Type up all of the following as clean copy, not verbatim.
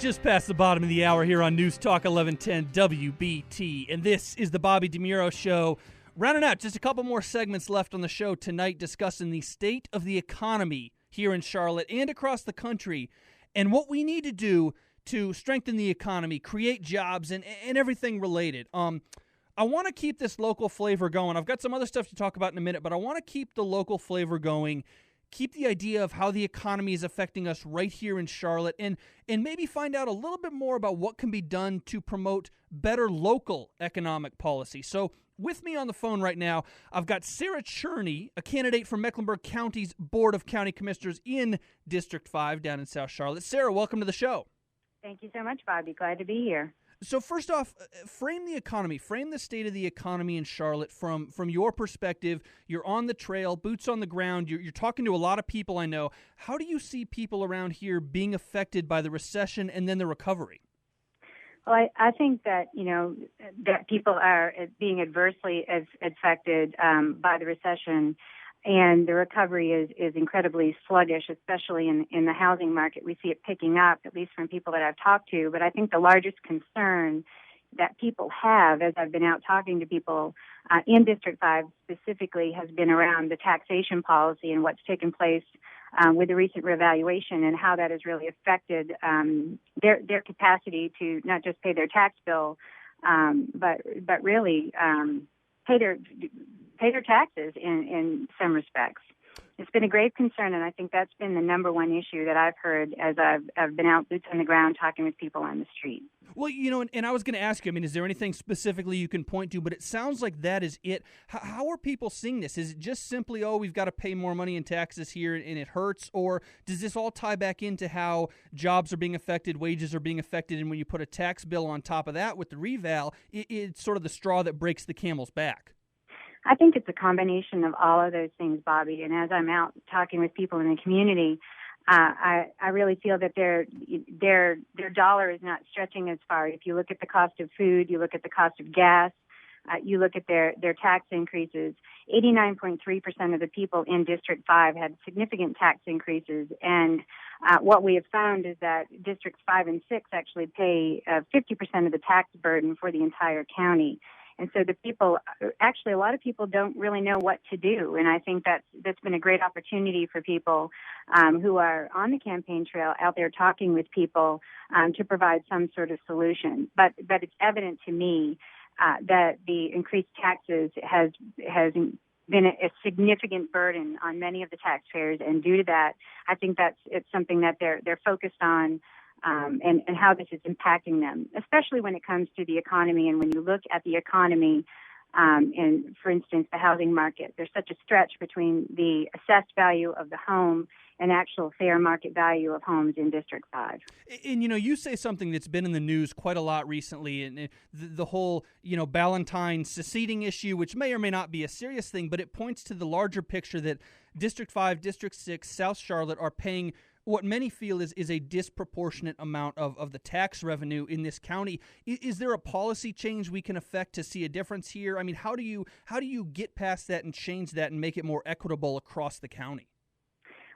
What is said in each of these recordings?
Just past the bottom of the hour here on News Talk 1110 WBT, and this is the Bobby DeMuro Show. Rounding out, just a couple more segments left on the show tonight discussing the state of the economy here in Charlotte and across the country and what we need to do to strengthen the economy, create jobs, and everything related. I want to keep this local flavor going. I've got some other stuff to talk about in a minute, but I want to keep the local flavor going. Keep the idea of how the economy is affecting us right here in Charlotte, and maybe find out a little bit more about what can be done to promote better local economic policy. So with me on the phone right now, I've got Sarah Cherne, a candidate for Mecklenburg County's Board of County Commissioners in District 5 down in South Charlotte. Sarah, welcome to the show. Thank you so much, Bobby. Glad to be here. So first off, frame the economy, frame the state of the economy in Charlotte from your perspective. You're on the trail, boots on the ground. You're talking to a lot of people I know. How do you see people around here being affected by the recession and then the recovery? Well, I think that, that people are being adversely affected by the recession, and the recovery is incredibly sluggish, especially in the housing market. We see it picking up, at least from people that I've talked to. But I think the largest concern that people have, as I've been out talking to people in District 5 specifically, has been around the taxation policy and what's taken place with the recent revaluation and how that has really affected their capacity to not just pay their tax bill, but really pay their taxes in some respects. It's been a grave concern, and I think that's been the number one issue that I've heard as I've been out boots on the ground talking with people on the street. Well, and I was going to ask you, is there anything specifically you can point to? But it sounds like that is it. How are people seeing this? Is it just simply, we've got to pay more money in taxes here and it hurts? Or does this all tie back into how jobs are being affected, wages are being affected, and when you put a tax bill on top of that with the reval, it's sort of the straw that breaks the camel's back? I think it's a combination of all of those things, Bobby. And as I'm out talking with people in the community, I really feel that their dollar is not stretching as far. If you look at the cost of food, you look at the cost of gas, you look at their tax increases. 89.3% of the people in District 5 had significant tax increases. And what we have found is that Districts 5 and 6 actually pay 50% of the tax burden for the entire county. And so a lot of people don't really know what to do. And I think that's been a great opportunity for people who are on the campaign trail out there talking with people to provide some sort of solution. But it's evident to me that the increased taxes has been a significant burden on many of the taxpayers. And due to that, I think it's something that they're focused on. And how this is impacting them, especially when it comes to the economy. And when you look at the economy, and for instance, the housing market, there's such a stretch between the assessed value of the home and actual fair market value of homes in District 5. And, you say something that's been in the news quite a lot recently, and the whole, Ballantyne seceding issue, which may or may not be a serious thing, but it points to the larger picture that District 5, District 6, South Charlotte are paying what many feel is a disproportionate amount of the tax revenue in this county. Is there a policy change we can affect to see a difference here? How do you get past that and change that and make it more equitable across the county?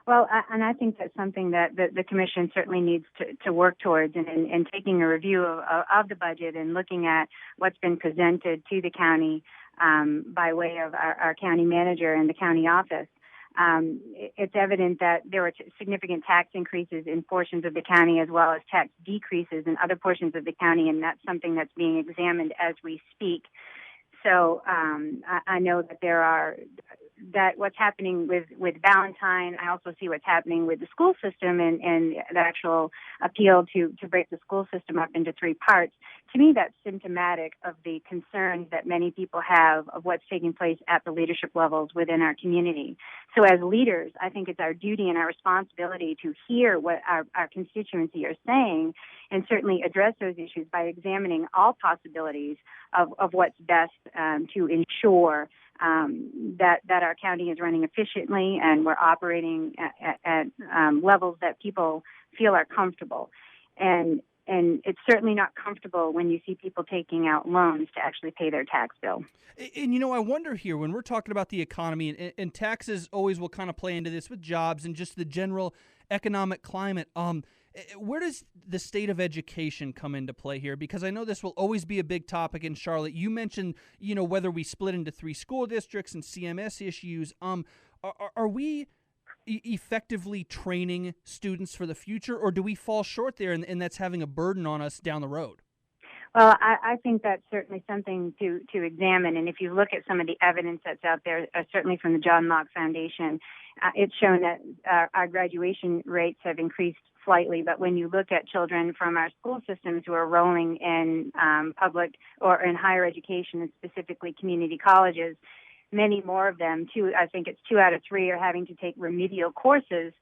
Well, and I think that's something that the Commission certainly needs to work towards, and taking a review of the budget and looking at what's been presented to the county by way of our county manager and the county office. It's evident that there were significant tax increases in portions of the county as well as tax decreases in other portions of the county, and that's something that's being examined as we speak. So I know that what's happening with Ballantyne. I also see what's happening with the school system and the actual appeal to break the school system up into three parts. To me, that's symptomatic of the concerns that many people have of what's taking place at the leadership levels within our community. So as leaders, I think it's our duty and our responsibility to hear what our constituency are saying and certainly address those issues by examining all possibilities of what's best to ensure that our county is running efficiently and we're operating at levels that people feel are comfortable. And it's certainly not comfortable when you see people taking out loans to actually pay their tax bill. And, I wonder here, when we're talking about the economy, and taxes always will kind of play into this with jobs and just the general economic climate, Where does the state of education come into play here? Because I know this will always be a big topic in Charlotte. You mentioned, whether we split into 3 school districts and CMS issues. Are we effectively training students for the future, or do we fall short there, and that's having a burden on us down the road? Well, I think that's certainly something to examine. And if you look at some of the evidence that's out there, certainly from the John Locke Foundation, it's shown that our graduation rates have increased slightly. But when you look at children from our school systems who are enrolling in public or in higher education, and specifically community colleges, many more of them, I think it's 2 out of 3, are having to take remedial courses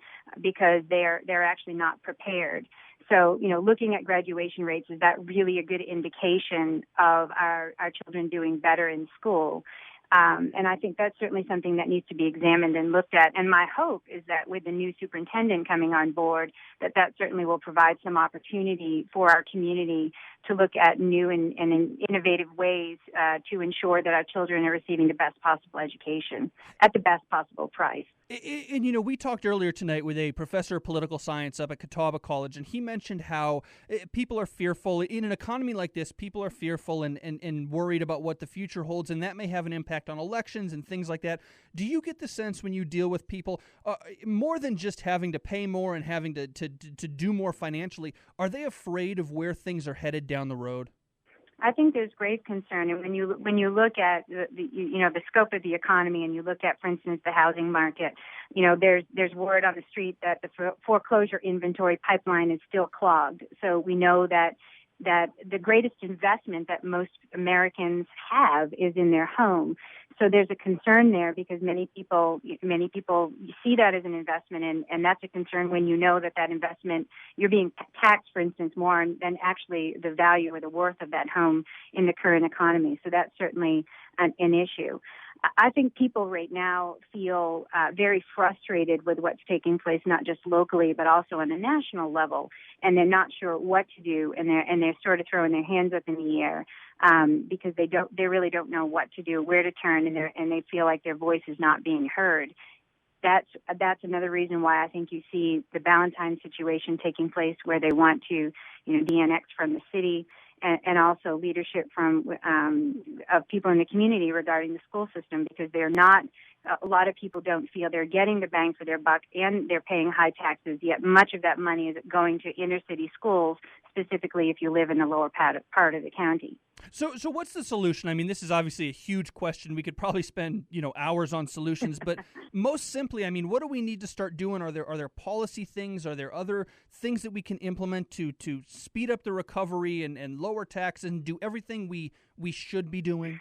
because they're actually not prepared. So, looking at graduation rates, is that really a good indication of our children doing better in school? And I think that's certainly something that needs to be examined and looked at. And my hope is that with the new superintendent coming on board, that certainly will provide some opportunity for our community to look at new and innovative ways to ensure that our children are receiving the best possible education at the best possible price. And, we talked earlier tonight with a professor of political science up at Catawba College, and he mentioned how people are fearful. In an economy like this, people are fearful and worried about what the future holds, and that may have an impact on elections and things like that. Do you get the sense when you deal with people, more than just having to pay more and having to do more financially, are they afraid of where things are headed down the road? I think there's grave concern, and when you look at the scope of the economy, and you look at, for instance, the housing market, there's word on the street that the foreclosure inventory pipeline is still clogged. So we know that the greatest investment that most Americans have is in their home. So there's a concern there because many people see that as an investment, and that's a concern when you know that investment, you're being taxed, for instance, more than actually the value or the worth of that home in the current economy. So that's certainly an issue. I think people right now feel very frustrated with what's taking place, not just locally, but also on a national level, and they're not sure what to do, and they're sort of throwing their hands up in the air because they really don't know what to do, where to turn, and they feel like their voice is not being heard. That's another reason why I think you see the Ballantyne situation taking place, where they want to, de-annex from the city. And also leadership from of people in the community regarding the school system, because a lot of people don't feel they're getting the bang for their buck, and they're paying high taxes, yet much of that money is going to inner city schools, specifically if you live in the lower part of the county. So what's the solution? I mean, this is obviously a huge question. We could probably spend, hours on solutions, but most simply, I mean, what do we need to start doing? Are there policy things? Are there other things that we can implement to speed up the recovery and lower taxes and do everything we should be doing?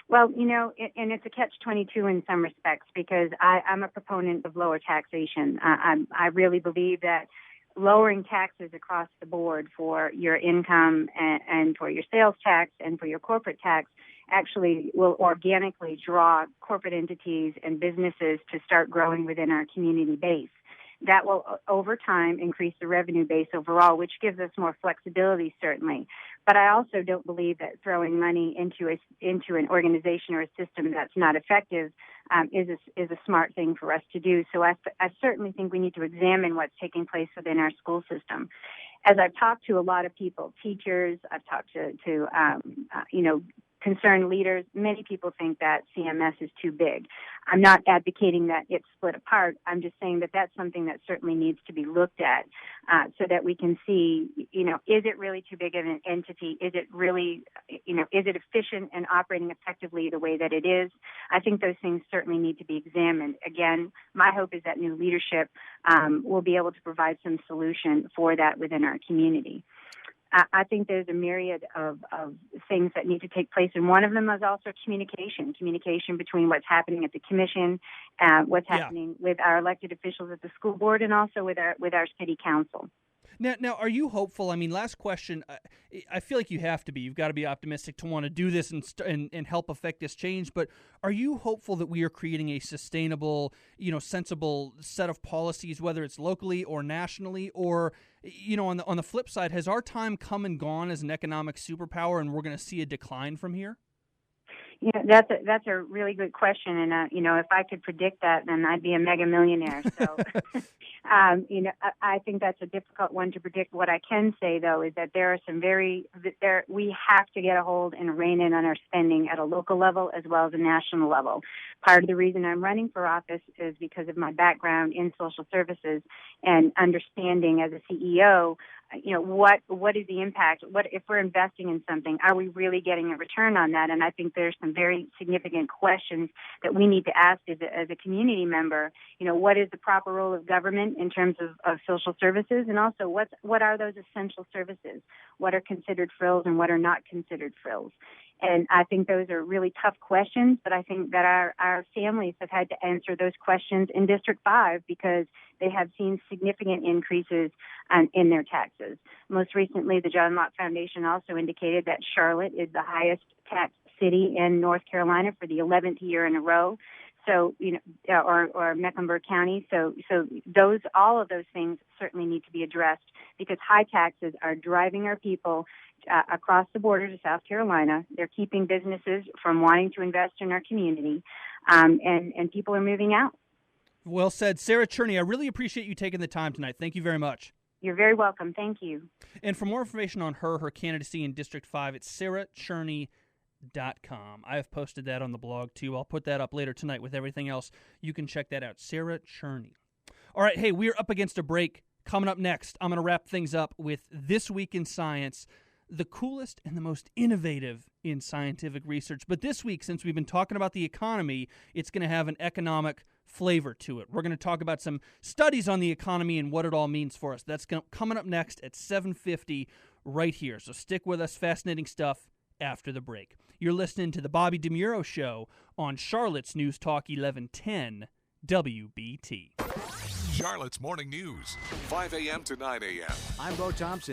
Well, and it's a catch-22 in some respects, because I'm a proponent of lower taxation. I really believe that lowering taxes across the board for your income and for your sales tax and for your corporate tax actually will organically draw corporate entities and businesses to start growing within our community base. That will, over time, increase the revenue base overall, which gives us more flexibility, certainly. But I also don't believe that throwing money into an organization or a system that's not effective is a smart thing for us to do. So I certainly think we need to examine what's taking place within our school system. As I've talked to a lot of people, teachers, I've talked to concerned leaders, many people think that CMS is too big. I'm not advocating that it's split apart. I'm just saying that that's something that certainly needs to be looked at so that we can see, is it really too big of an entity? Is it really, is it efficient and operating effectively the way that it is? I think those things certainly need to be examined. Again, my hope is that new leadership will be able to provide some solution for that within our community. I think there's a myriad of things that need to take place, and one of them is also communication between what's happening at the commission, what's happening with our elected officials at the school board, and also with our city council. Now, are you hopeful? I mean, last question. I feel like you have to be. You've got to be optimistic to want to do this and help affect this change. But are you hopeful that we are creating a sustainable, sensible set of policies, whether it's locally or nationally, or on the flip side, has our time come and gone as an economic superpower, and we're going to see a decline from here? That's a really good question, and if I could predict that, then I'd be a mega millionaire. So, I think that's a difficult one to predict. What I can say, though, is that there are we have to get a hold and rein in on our spending at a local level as well as a national level. Part of the reason I'm running for office is because of my background in social services and understanding as a CEO. What is the impact? What if we're investing in something? Are we really getting a return on that? And I think there's some very significant questions that we need to ask as a community member. What is the proper role of government in terms of social services, and also what are those essential services? What are considered frills and what are not considered frills? And I think those are really tough questions, but I think that our families have had to answer those questions in District 5 because they have seen significant increases in their taxes. Most recently, the John Locke Foundation also indicated that Charlotte is the highest tax city in North Carolina for the 11th year in a row. So, or Mecklenburg County. So all of those things certainly need to be addressed because high taxes are driving our people across the border to South Carolina. They're keeping businesses from wanting to invest in our community, and people are moving out. Well said. Sarah Cherne, I really appreciate you taking the time tonight. Thank you very much. You're very welcome. Thank you. And for more information on her candidacy in District 5, it's sarahcherne.com. I have posted that on the blog, too. I'll put that up later tonight with everything else. You can check that out. Sarah Cherne. All right, hey, we're up against a break. Coming up next, I'm going to wrap things up with This Week in Science, the coolest and the most innovative in scientific research. But this week, since we've been talking about the economy, it's going to have an economic flavor to it. We're going to talk about some studies on the economy and what it all means for us. That's coming up next at 7:50 right here. So stick with us. Fascinating stuff after the break. You're listening to The Bobby DeMuro Show on Charlotte's News Talk 1110 WBT. Charlotte's Morning News, 5 a.m. to 9 a.m. I'm Bo Thompson.